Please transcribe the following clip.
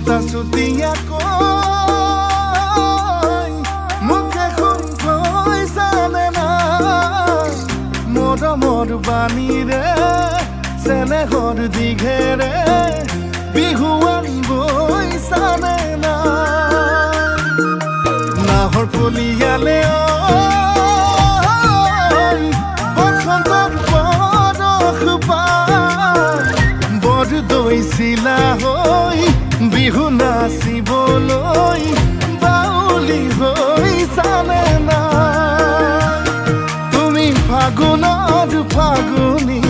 চুটা চুটিয়াকৈ মুখে শুনকৈ জানে না মৰমৰ বাণীৰে চেনেহৰ দীঘেৰে বিহুৱান বৈ জানে না নাহৰ কলিয়ালে বসন্তৰ পৰশ পাই বৰ দৈছিলা হৈ বিহু নাচিবলৈ বাউলি হৈ জানে না তুমি ফাগুনৰ ফাগুনী